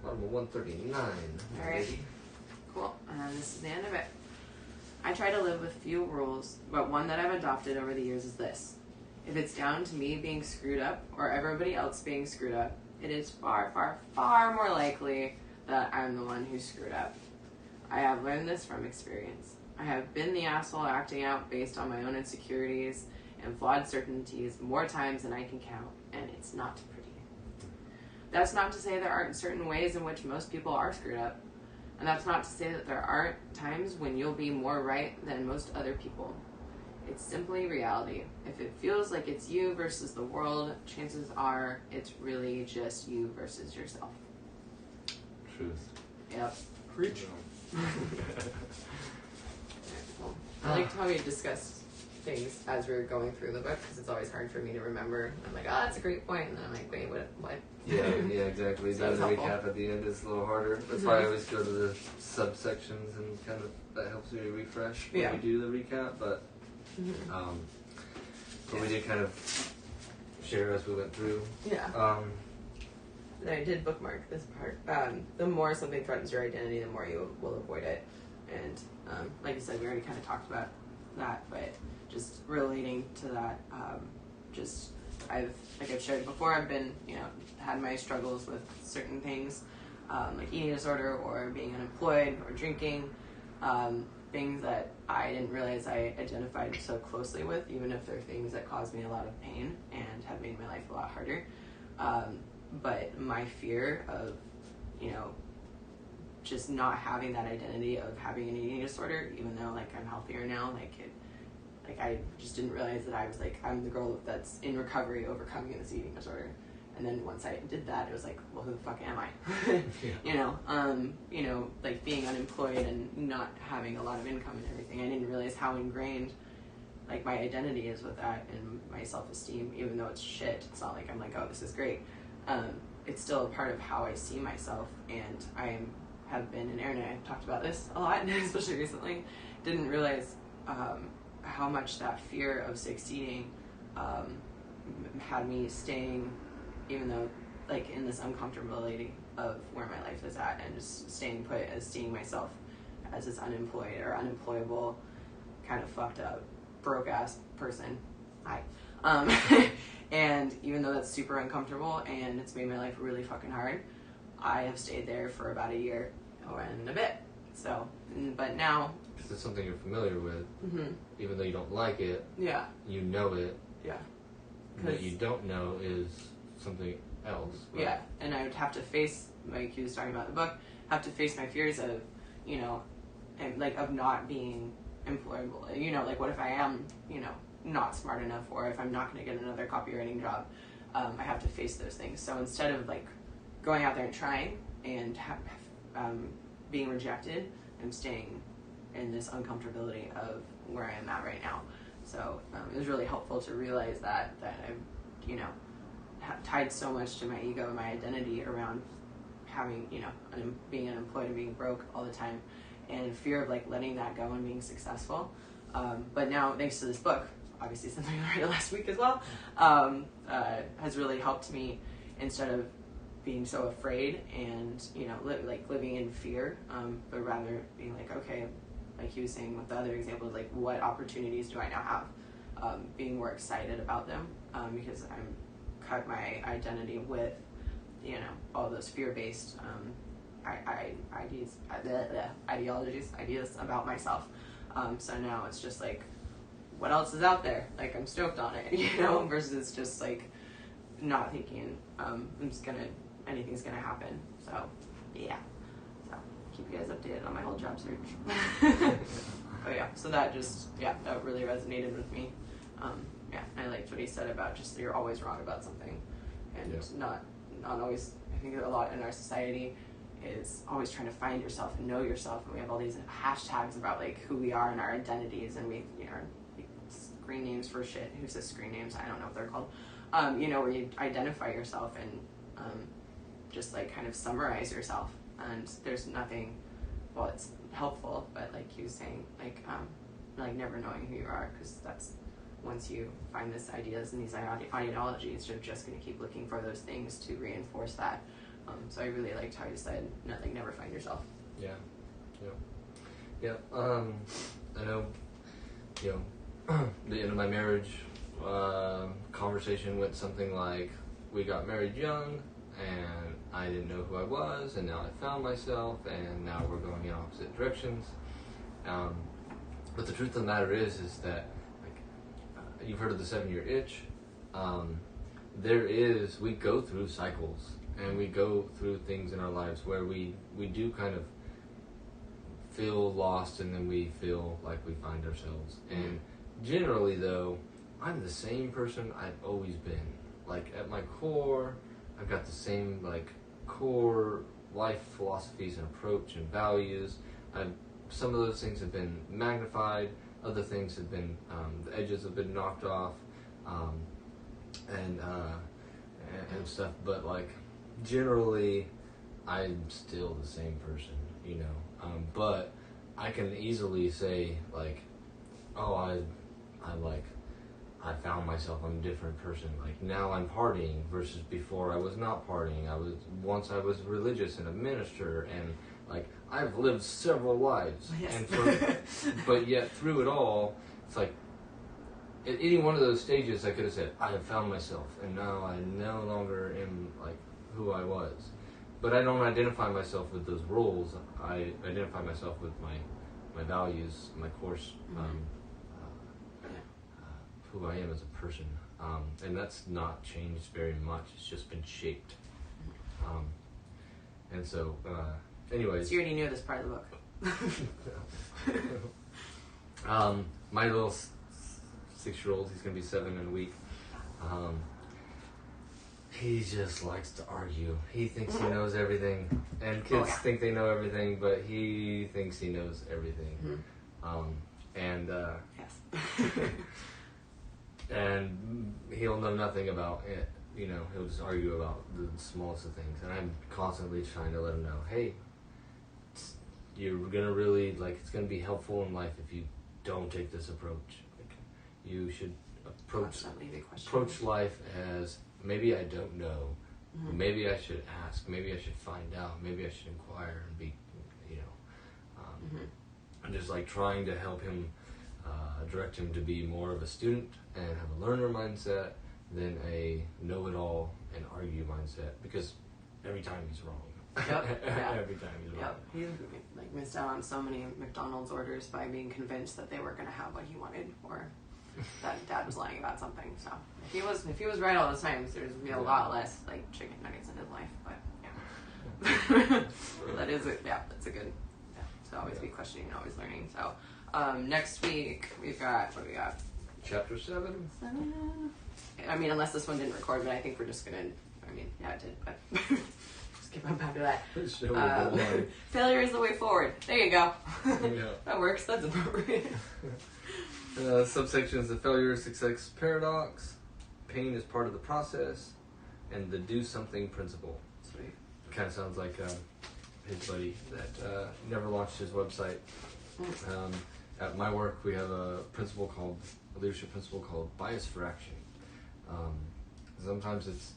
Bottom of 139. All right. Cool. This is the end of it. I try to live with few rules, but one that I've adopted over the years is this. If it's down to me being screwed up or everybody else being screwed up, it is far, far, far more likely that I'm the one who's screwed up. I have learned this from experience. I have been the asshole acting out based on my own insecurities and flawed certainties more times than I can count, and it's not pretty. that's not to say there aren't certain ways in which most people are screwed up. And that's not to say that there aren't times when you'll be more right than most other people. It's simply reality. If it feels like it's you versus the world, chances are it's really just you versus yourself. Truth. Yep. Preach. I liked how we discussed things as we were going through the book, because it's always hard for me to remember. I'm like, that's a great point, and then I'm like, wait, what? Yeah, exactly. So Doing the helpful. recap at the end is a little harder. That's why I always go to the subsections, and kind of that helps me refresh when we do the recap. But we did kind of share as we went through. Yeah. And I did bookmark this part. The more something threatens your identity, the more you will avoid it. And like you said, we already kind of talked about that, but just relating to that, I've shared before, I've been, had my struggles with certain things, like eating disorder or being unemployed or drinking, things that I didn't realize I identified so closely with, even if they're things that caused me a lot of pain and have made my life a lot harder. But my fear of, just not having that identity of having an eating disorder, even though I'm healthier now, I just didn't realize that I was I'm the girl that's in recovery overcoming this eating disorder. And then once I did that, it was well, who the fuck am I? Being unemployed and not having a lot of income and everything, I didn't realize how ingrained my identity is with that, and my self-esteem, even though it's shit. It's not I'm oh, this is great. It's still a part of how I see myself, and I have been, and Aaron and I talked about this a lot, especially recently, didn't realize how much that fear of succeeding had me staying, even though in this uncomfortability of where my life is at, and just staying put as seeing myself as this unemployed or unemployable, kind of fucked up, broke ass person. And even though that's super uncomfortable and it's made my life really fucking hard, I have stayed there for about a year and a bit. So, but now, because it's something you're familiar with, even though you don't like it, you know it. Yeah. What you don't know is something else. Right? Yeah, and I would have to face, like he was talking about in the book, have to face my fears of, and of not being employable. What if I am, not smart enough, or if I'm not going to get another copywriting job, I have to face those things. So instead of going out there and trying and being rejected, I'm staying in this uncomfortability of where I am at right now. So it was really helpful to realize that I've, tied so much to my ego and my identity around having, being unemployed and being broke all the time, and fear of letting that go and being successful. But now, thanks to this book, obviously something I read last week as well, has really helped me, instead of being so afraid and living in fear, but rather being okay, like he was saying with the other examples, what opportunities do I now have, being more excited about them, because I'm cut my identity with all those fear-based ideas about myself. So now it's just what else is out there? I'm stoked on it, versus just not thinking anything's gonna happen. So yeah. So keep you guys updated on my whole job search. But yeah, so that that really resonated with me. I liked what he said about just you're always wrong about something, and not always. I think a lot in our society is always trying to find yourself and know yourself, and we have all these hashtags about who we are and our identities, and we screen names for shit. Who says screen names? I don't know what they're called. Where you identify yourself and just kind of summarize yourself, and there's nothing. Well, it's helpful, but he was saying, never knowing who you are, because that's once you find these ideas and these ideologies, you're just going to keep looking for those things to reinforce that. So I really liked how you said, never find yourself. Yeah. I know, the end of my marriage conversation went something like, we got married young, and I didn't know who I was, and now I found myself, and now we're going in opposite directions. But the truth of the matter is that, you've heard of the 7-year itch. We go through cycles and we go through things in our lives where we do kind of feel lost, and then we feel like we find ourselves. And generally, though, I'm the same person I've always been. Like, at my core, I've got the same, like, core life philosophies and approach and values. Some of those things have been magnified, other things have been, the edges have been knocked off, and stuff, but, like, generally, I'm still the same person, you know. But I can easily say, like, oh, I found myself, I'm a different person. Like, now I'm partying versus before I was not partying. Once I was religious and a minister, and, like, I've lived several lives. Yes. And but yet through it all, it's like, at any one of those stages, I could have said, I have found myself, and now I no longer am, like, who I was. But I don't identify myself with those roles. I identify myself with my values, my course, who I am as a person. And that's not changed very much. It's just been shaped. And so, anyways. So you already knew this part of the book. My little 6-year-old, he's going to be 7 in a week. He just likes to argue. He thinks he knows everything. And kids think they know everything, but he thinks he knows everything. Yes. And he'll know nothing about it. You know, he'll just argue about the smallest of things. And I'm constantly trying to let him know, hey, you're going to really, like, it's going to be helpful in life if you don't take this approach. Like, you should approach life as, maybe I don't know. Maybe I should ask. Maybe I should find out. Maybe I should inquire and be, you know. I'm just, like, trying to help him, direct him to be more of a student and have a learner mindset than a know-it-all and argue mindset. Because every time he's wrong. Yep. Yeah. Every time he's wrong. Yep. He, like, missed out on so many McDonald's orders by being convinced that they were going to have what he wanted, or that Dad was lying about something. So if he was right all the time, there's gonna be a lot less, like, chicken nuggets in his life. But yeah, that's a good. Yeah, so always be questioning and always learning. So next week we've got, what do we got? Chapter 7. I mean, unless this one didn't record, but I think we're just gonna. I mean, yeah, it did, but just skip up after that. Failure is the way forward. There you go. Yeah. That works. That's appropriate. Subsections: the failure success paradox, pain is part of the process, and the do something principle. Sweet. Kind of sounds like his buddy that never launched his website. At my work, we have a leadership principle called bias for action. Sometimes it's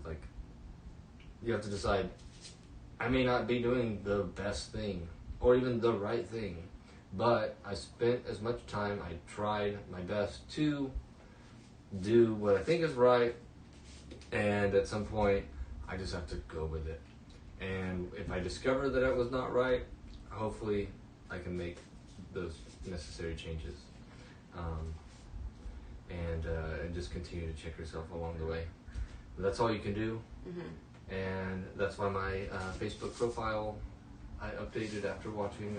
like you have to decide, I may not be doing the best thing or even the right thing, but I spent as much time, I tried my best to do what I think is right, and at some point I just have to go with it. And if I discover that it was not right, hopefully I can make those necessary changes. And just continue to check yourself along the way. But that's all you can do. And that's why my Facebook profile I updated after watching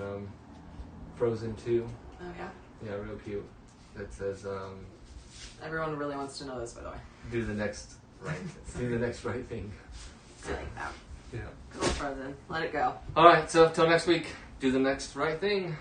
Frozen 2. Oh yeah. Yeah, real cute. That says Everyone really wants to know this, by the way. do the next right thing. I like that. Yeah. Good old Frozen. Let it go. Alright, so till next week, do the next right thing.